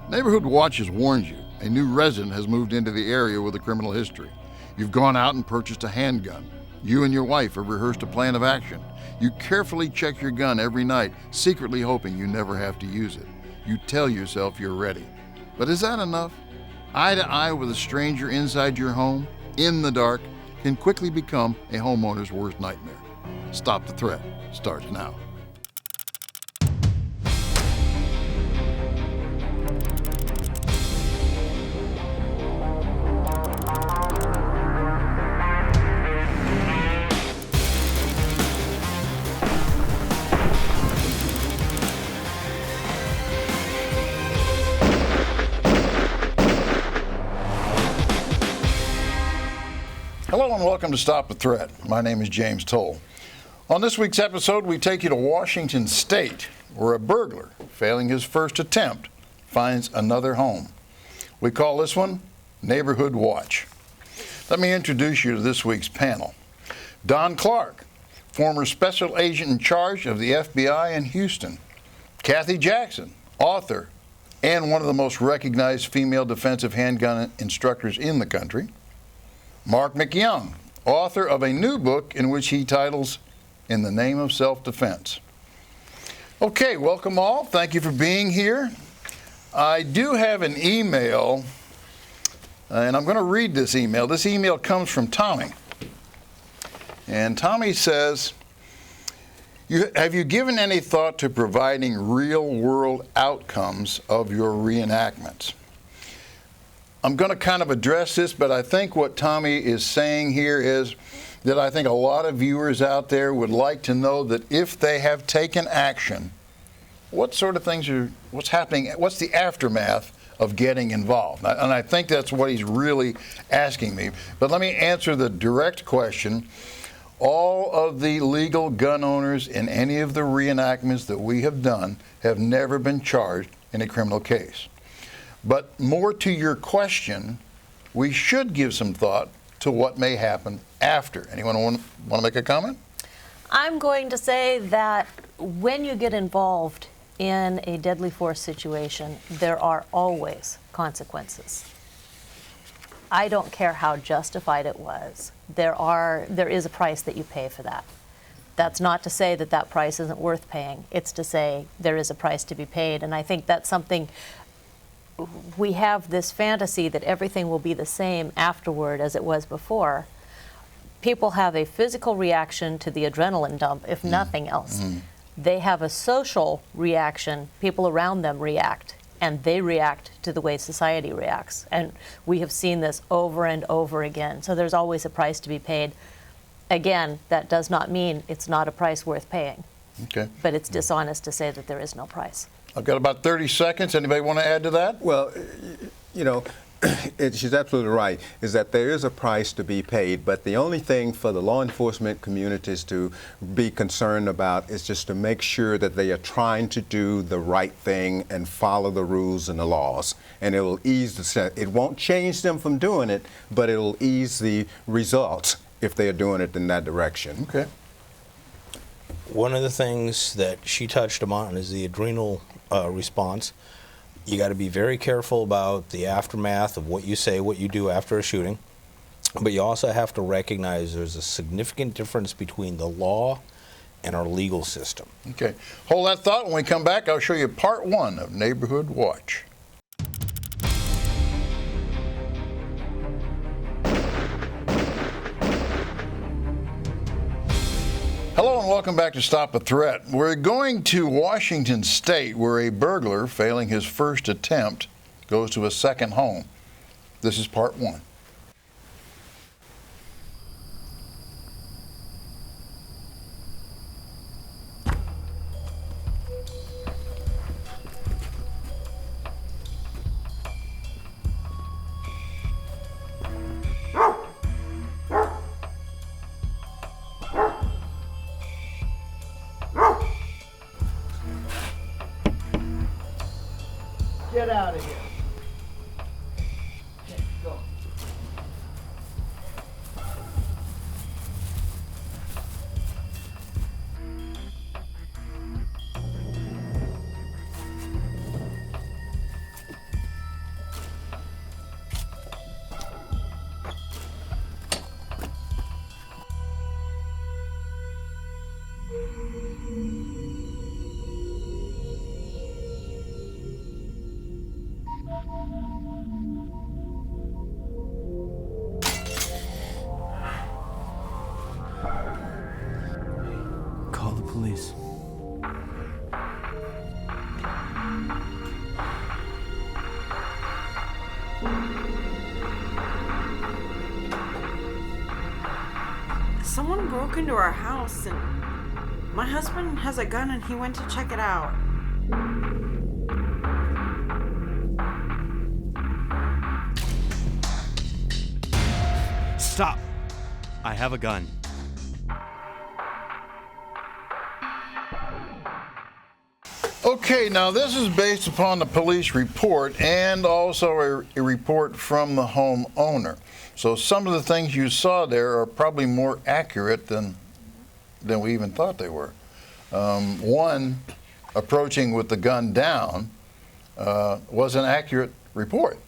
Neighborhood Watch has warned you. A new resident has moved into the area with a criminal history. You've gone out and purchased a handgun. You and your wife have rehearsed a plan of action. You carefully check your gun every night, secretly hoping you never have to use it. You tell yourself you're ready. But is that enough? Eye to eye with a stranger inside your home, in the dark, can quickly become a homeowner's worst nightmare. Stop the Threat starts now. Hello and welcome to Stop the Threat. My name is James Towle. On this week's episode, we take you to Washington State, where a burglar, failing his first attempt, finds another home. We call this one Neighborhood Watch. Let me introduce you to this week's panel. Don Clark, former special agent in charge of the FBI in Houston. Kathy Jackson, author and one of the most recognized female defensive handgun instructors in the country. Marc MacYoung, author of a new book in which he titles In the Name of Self-Defense. Okay, welcome all. Thank you for being here. I do have an email, and I'm going to read this email. This email comes from Tommy. And Tommy says, have you given any thought to providing real-world outcomes of your reenactments? I'm going to kind of address this, but I think what Tommy is saying here is that I think a lot of viewers out there would like to know that if they have taken action, what sort of things what's happening, what's the aftermath of getting involved? And I think that's what he's really asking me. But let me answer the direct question. All of the legal gun owners in any of the reenactments that we have done have never been charged in a criminal case. But more to your question, we should give some thought to what may happen after. Anyone want to make a comment? I'm going to say that when you get involved in a deadly force situation, there are always consequences. I don't care how justified it was. There is a price that you pay for that. That's not to say that that price isn't worth paying. It's to say there is a price to be paid. And I think that's something. We have this fantasy that everything will be the same afterward as it was before. People have a physical reaction to the adrenaline dump, if nothing else. They have a social reaction. People around them react, and they react to the way society reacts. And we have seen this over and over again. So there's always a price to be paid. Again, that does not mean it's not a price worth paying. Okay. But it's dishonest to say that there is no price. I've got about 30 seconds. Anybody want to add to that? Well, you know, she's absolutely right, is that there is a price to be paid, but the only thing for the law enforcement communities to be concerned about is just to make sure that they are trying to do the right thing and follow the rules and the laws. And it will it won't change them from doing it, but it will ease the results if they are doing it in that direction. Okay. One of the things that she touched upon is the adrenal response. You got to be very careful about the aftermath of what you say, what you do after a shooting. But you also have to recognize there's a significant difference between the law and our legal system. Okay. Hold that thought. When we come back, I'll show you part 1 of Neighborhood Watch. Hello and welcome back to Stop the Threat. We're going to Washington State, where a burglar, failing his first attempt, goes to a second home. This is part 1. Get out of here. Okay, go. police. Someone broke into our house and my husband has a gun and he went to check it out. Stop! I have a gun. Okay, now this is based upon the police report and also a report from the homeowner. So some of the things you saw there are probably more accurate than we even thought they were. One, approaching with the gun down, was an accurate report.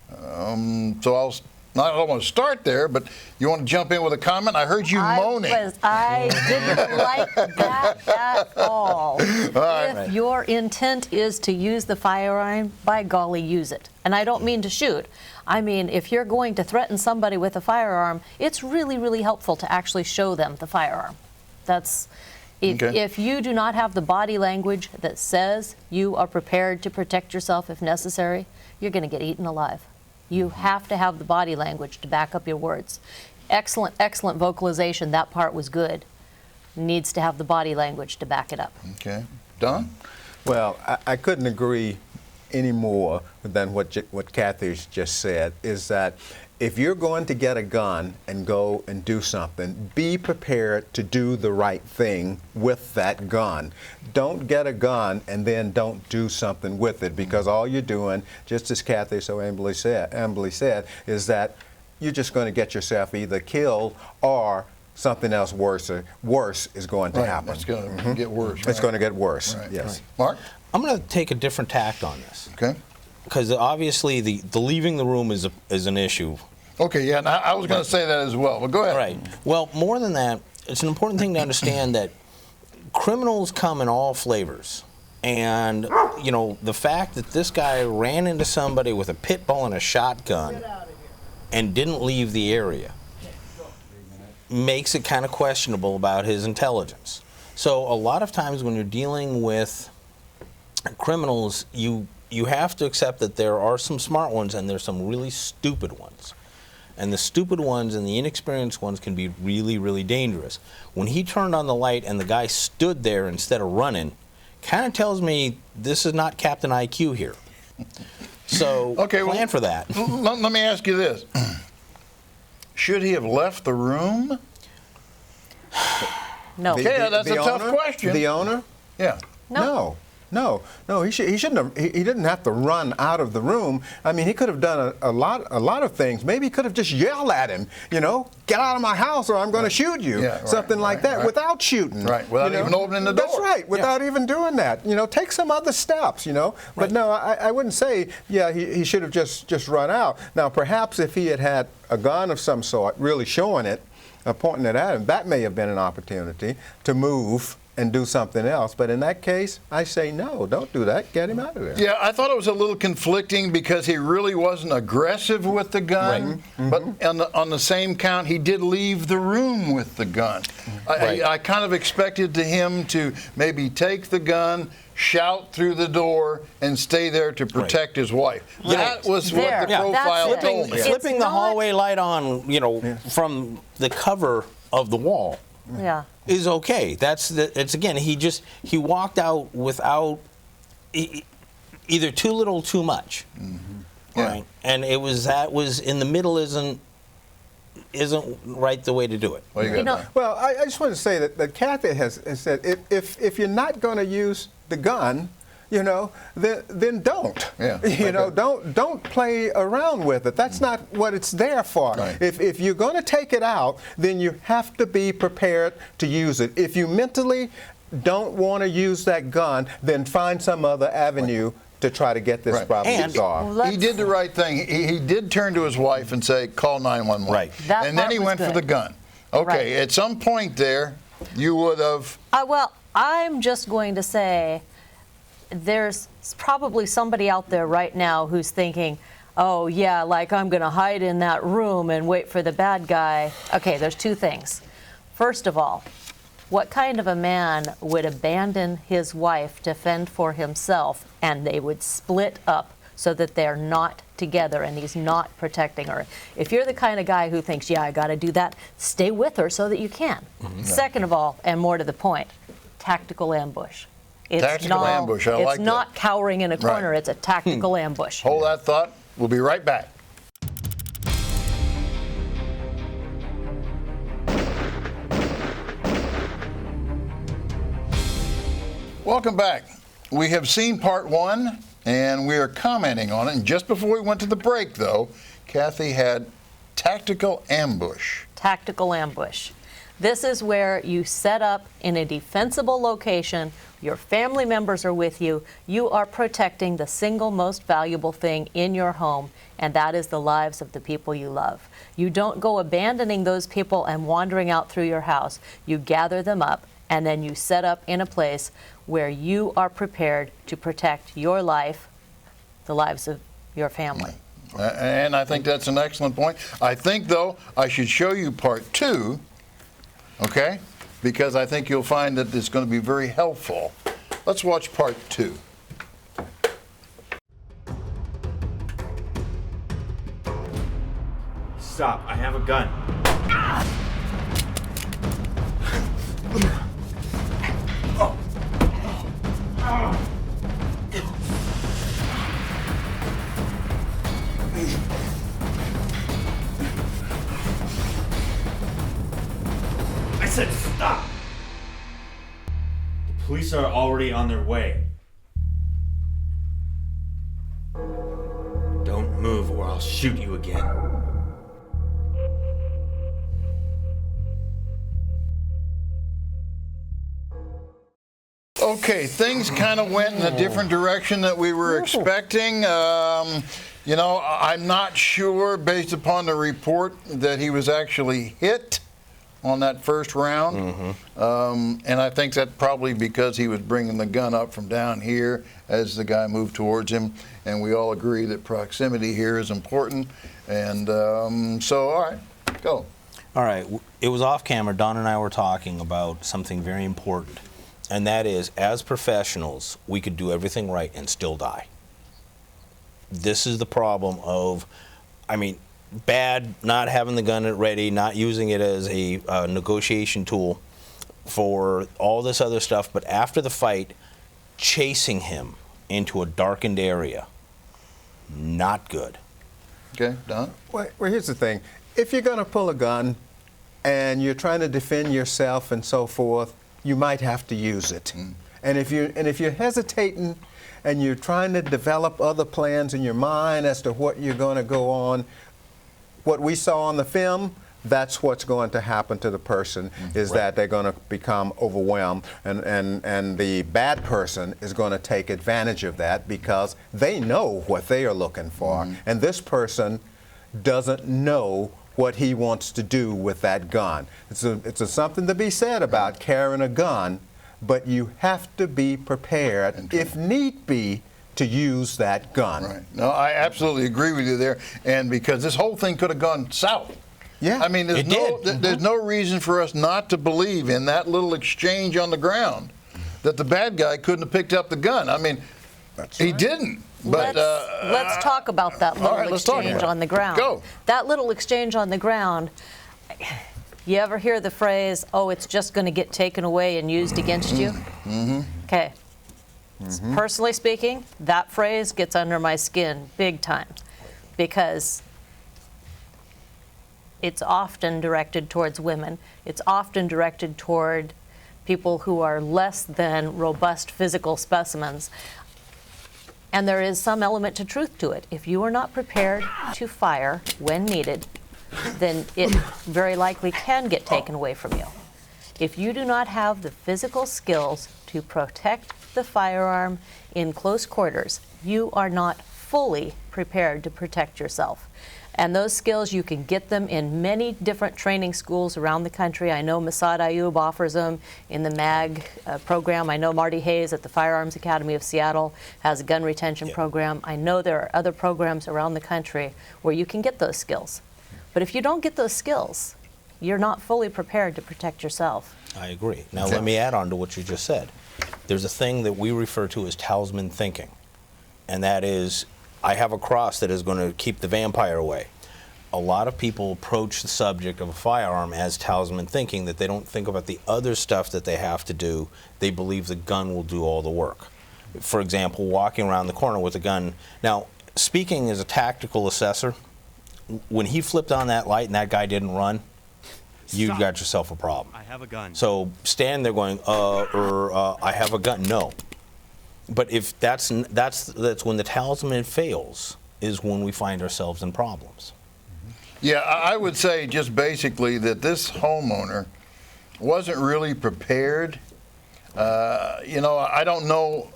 So I don't want to start there, but you want to jump in with a comment? I heard you moaning. I didn't like that at all. If your intent is to use the firearm, by golly, use it. And I don't mean to shoot. I mean, if you're going to threaten somebody with a firearm, it's really, really helpful to actually show them the firearm. That's, if you do not have the body language that says you are prepared to protect yourself if necessary, you're going to get eaten alive. You have to have the body language to back up your words. Excellent, excellent vocalization. That part was good. Needs to have the body language to back it up. Okay. Don? Well, I couldn't agree any more than what Kathy's just said, is that if you're going to get a gun and go and do something, be prepared to do the right thing with that gun. Don't get a gun and then don't do something with it, because all you're doing, just as Kathy so ambly said, is that you're just going to get yourself either killed or something else worse is going to happen. It's going to get worse. It's going to get worse, yes. Right. Mark? I'm going to take a different tact on this. Okay. Because obviously the leaving the room is an issue. Okay, yeah, and I was going to say that as well, but go ahead. Right. Well, more than that, it's an important thing to understand that criminals come in all flavors. And, you know, the fact that this guy ran into somebody with a pit bull and a shotgun and didn't leave the area makes it kind of questionable about his intelligence. So a lot of times when you're dealing with criminals, you have to accept that there are some smart ones and there's some really stupid ones. And the stupid ones and the inexperienced ones can be really, really dangerous. When he turned on the light and the guy stood there instead of running, kind of tells me this is not Captain IQ here. So plan for that. Let me ask you this. Should he have left the room? No. Okay, that's a tough question. The owner? Yeah. No, he shouldn't have. He didn't have to run out of the room. I mean, he could have done a lot of things. Maybe he could have just yelled at him, you know, get out of my house or I'm going to shoot you, something like that, without shooting. Right, without even opening the door. That's right, without even doing that. You know, take some other steps, you know. But no, I wouldn't say, he should have just run out. Now, perhaps if he had a gun of some sort, really showing it, pointing it at him, that may have been an opportunity to move and do something else. But in that case, I say no, don't do that. Get him out of there. Yeah, I thought it was a little conflicting because he really wasn't aggressive with the gun, but on the same count, he did leave the room with the gun. I kind of expected him to maybe take the gun, shout through the door, and stay there to protect his wife. That was what the profile told me. Flipping the hallway light on, you know, from the cover of the wall. Is okay. It's again. He walked out without either too little, too much, right? And that was in the middle. Isn't right the way to do it. Well, I just want to say that Kathy has said if you're not going to use the gun, you know, then don't. You know, don't play around with it. That's not what it's there for. If you're going to take it out, then you have to be prepared to use it. If you mentally don't want to use that gun, then find some other avenue to try to get this problem resolved. He did the right thing. He did turn to his wife and say, call 911. Right. And then he went for the gun. Okay, at some point there, you would have... well, I'm just going to say, there's probably somebody out there right now who's thinking, oh yeah, like I'm going to hide in that room and wait for the bad guy. Okay, there's two things. First of all, What kind of a man would abandon his wife to fend for himself, and they would split up so that they're not together and he's not protecting her? If you're the kind of guy who thinks, yeah, I got to do that, stay with her so that you can. Second of all, and more to the point, tactical ambush. Tactical ambush, I like that. It's not cowering in a corner, Right. it's a tactical ambush. Hold that thought. We'll be right back. Welcome back. We have seen part one, and we are commenting on it. And just before we went to the break, though, Kathy had tactical ambush. Tactical ambush. This is where you set up in a defensible location, your family members are with you, you are protecting the single most valuable thing in your home, and that is the lives of the people you love. You don't go abandoning those people and wandering out through your house. You gather them up, and then you set up in a place where you are prepared to protect your life, the lives of your family. And I think that's an excellent point. I think, though, I should show you part two, okay? Because I think you'll find that it's going to be very helpful. Let's watch part two. Stop, I have a gun. I said stop! The police are already on their way. Don't move or I'll shoot you again. Okay, things kind of went in a different direction that we were expecting. You know, I'm not sure, based upon the report, that he was actually hit on that first round. And I think that probably because he was bringing the gun up from down here as the guy moved towards him. And we all agree that proximity here is important. And so, all right, go. All right, it was off camera. Don and I were talking about something very important. And that is, as professionals, we could do everything right and still die. This is the problem of, I mean, bad not having the gun ready, not using it as a negotiation tool for all this other stuff, but after the fight, chasing him into a darkened area, not good. Okay, Don? Well, here's the thing. If you're going to pull a gun and you're trying to defend yourself and so forth, you might have to use it. And if you're hesitating and you're trying to develop other plans in your mind as to what you're going to go on, what we saw on the film, that's what's going to happen to the person, is that they're going to become overwhelmed, and the bad person is going to take advantage of that because they know what they are looking for, and this person doesn't know what he wants to do with that gun. It's something to be said about carrying a gun, but you have to be prepared, if need be, to use that gun. Right. No, I absolutely agree with you there. And because this whole thing could have gone south. Yeah. I mean, there's no reason for us not to believe in that little exchange on the ground that the bad guy couldn't have picked up the gun. I mean, he didn't. But let's talk about that little exchange on the ground. Go. That little exchange on the ground, you ever hear the phrase, oh, it's just going to get taken away and used against you? Okay. Personally speaking, that phrase gets under my skin big time because it's often directed towards women. It's often directed toward people who are less than robust physical specimens. And there is some element to truth to it. If you are not prepared to fire when needed, then it very likely can get taken away from you. If you do not have the physical skills to protect the firearm in close quarters, you are not fully prepared to protect yourself. And those skills, you can get them in many different training schools around the country. I know Masad Ayub offers them in the MAG program. I know Marty Hayes at the Firearms Academy of Seattle has a gun retention program. I know there are other programs around the country where you can get those skills. But if you don't get those skills, you're not fully prepared to protect yourself. I agree. Now let me add on to what you just said. There's a thing that we refer to as talisman thinking, and that is, I have a cross that is going to keep the vampire away. A lot of people approach the subject of a firearm as talisman thinking, that they don't think about the other stuff that they have to do. They believe the gun will do all the work. For example, walking around the corner with a gun. Now, speaking as a tactical assessor, when he flipped on that light and that guy didn't run, you got yourself a problem. I have a gun. So stand there going, I have a gun. No. But if that's when the talisman fails, is when we find ourselves in problems. Yeah, I would say just basically that this homeowner wasn't really prepared. You know, I don't know.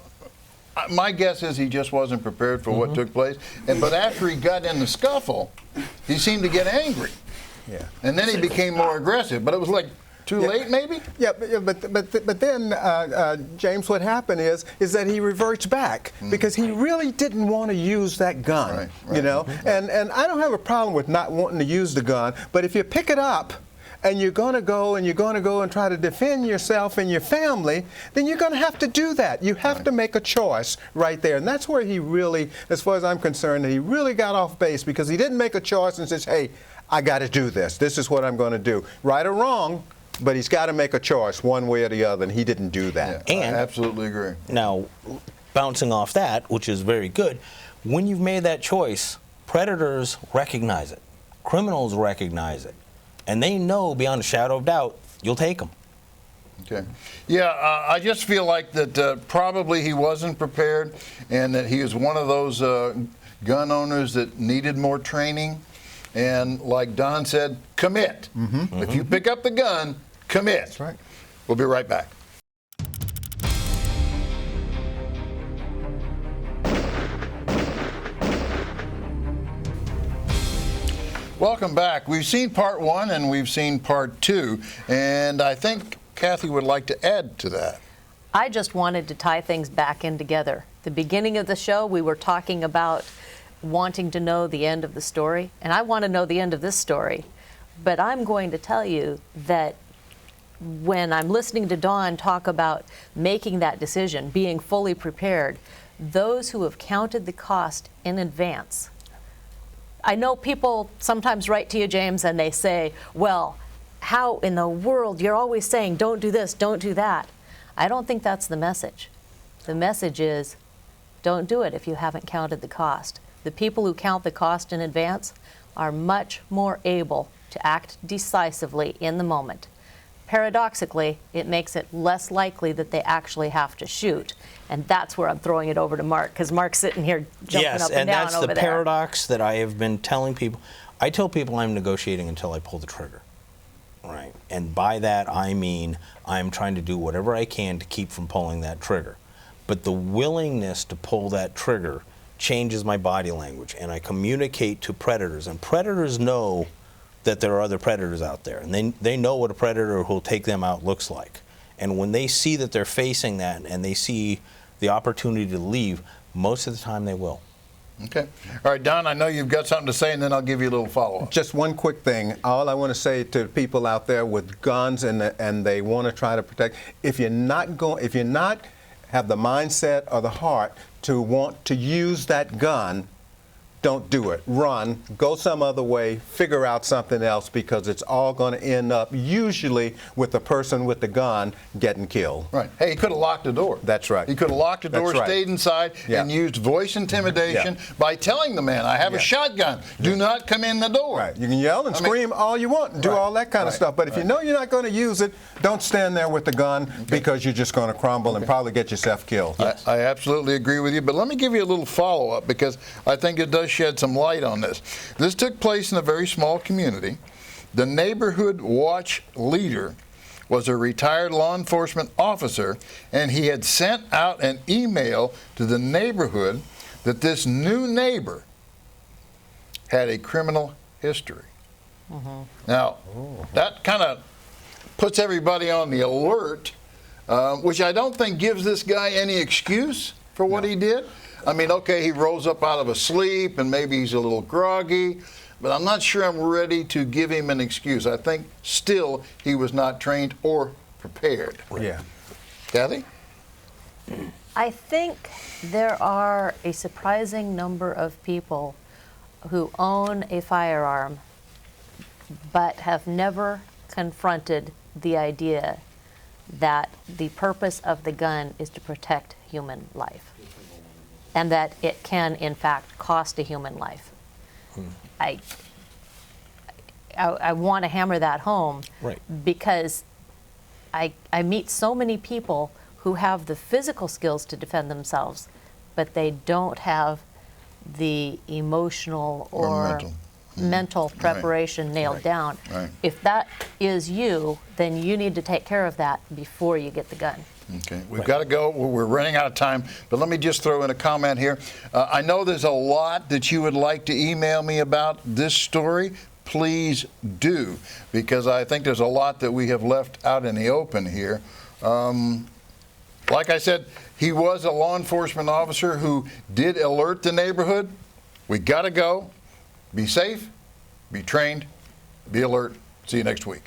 My guess is he just wasn't prepared for what took place. But after he got in the scuffle, he seemed to get angry. Yeah. And then he became more aggressive. But it was like too late, maybe? Yeah, but then, James, what happened is that he reverts back because he really didn't want to use that gun, Right. you know? And I don't have a problem with not wanting to use the gun, but if you pick it up and you're going to go and try to defend yourself and your family, then you're going to have to do that. You have to make a choice right there. And that's where he really, as far as I'm concerned, he really got off base because he didn't make a choice and says, hey, I got to do this. This is what I'm going to do. Right or wrong, but he's got to make a choice one way or the other, and he didn't do that. Yeah, And I absolutely agree. now, bouncing off that, which is very good, when you've made that choice, predators recognize it. Criminals recognize it. And they know beyond a shadow of doubt, you'll take them. Okay. Yeah, I just feel like that probably he wasn't prepared and that he was one of those gun owners that needed more training. And like Don said, commit. If you pick up the gun, commit. That's right. We'll be right back. Welcome back. We've seen part one and we've seen part two, and I think Kathy would like to add to that. I just wanted to tie things back in together. The beginning of the show, we were talking about wanting to know the end of the story, and I want to know the end of this story. But I'm going to tell you that when I'm listening to Dawn talk about making that decision, being fully prepared, those who have counted the cost in advance. I know people sometimes write to you, James, and they say, well, how in the world, you're always saying, don't do this, don't do that. I don't think that's the message. The message is, don't do it if you haven't counted the cost. The people who count the cost in advance are much more able to act decisively in the moment. Paradoxically, it makes it less likely that they actually have to shoot. And that's where I'm throwing it over to Mark, because Mark's sitting here jumping up and down over there. Yes, and that's the paradox that I have been telling people. I tell people I'm negotiating until I pull the trigger, right? And by that I mean I'm trying to do whatever I can to keep from pulling that trigger. But the willingness to pull that trigger changes my body language, and I communicate to predators. And predators know that there are other predators out there, and they know what a predator who'll take them out looks like. And when they see that they're facing that and they see the opportunity to leave, most of the time they will. Okay. All right, Don, I know you've got something to say, and then I'll give you a little follow-up. Just one quick thing. All I want to say to people out there with guns and they want to try to protect, if you're not have the mindset or the heart to want to use that gun, don't do it. Run, go some other way, figure out something else, because it's all going to end up usually with the person with the gun getting killed. Right. Hey, he could have locked the door. That's right. He could have locked the door, That's right. stayed inside, Yeah. and used voice intimidation Yeah. by telling the man, I have a Yeah. shotgun. Do not come in the door. Right. You can yell and scream all you want and do Right. all that kind of Right. stuff. But if you know you're not going to use it, don't stand there with the gun because you're just going to crumble and probably get yourself killed. I absolutely agree with you, but let me give you a little follow-up because I think it does shed some light on this. This took place in a very small community. The neighborhood watch leader was a retired law enforcement officer, and he had sent out an email to the neighborhood that this new neighbor had a criminal history. Now, that kind of puts everybody on the alert, which I don't think gives this guy any excuse for what he did. I mean, okay, he rose up out of a sleep and maybe he's a little groggy, but I'm not sure I'm ready to give him an excuse. I think still he was not trained or prepared. Yeah. Kathy? I think there are a surprising number of people who own a firearm but have never confronted the idea that the purpose of the gun is to protect human life and that it can, in fact, cost a human life. I want to hammer that home, Right. because I meet so many people who have the physical skills to defend themselves, but they don't have the emotional or mental preparation nailed down. Right. If that is you, then you need to take care of that before you get the gun. Okay, we've got to go. We're running out of time, but let me just throw in a comment here. I know there's a lot that you would like to email me about this story. Please do, because I think there's a lot that we have left out in the open here. Like I said, he was a law enforcement officer who did alert the neighborhood. We got to go. Be safe, be trained, be alert. See you next week.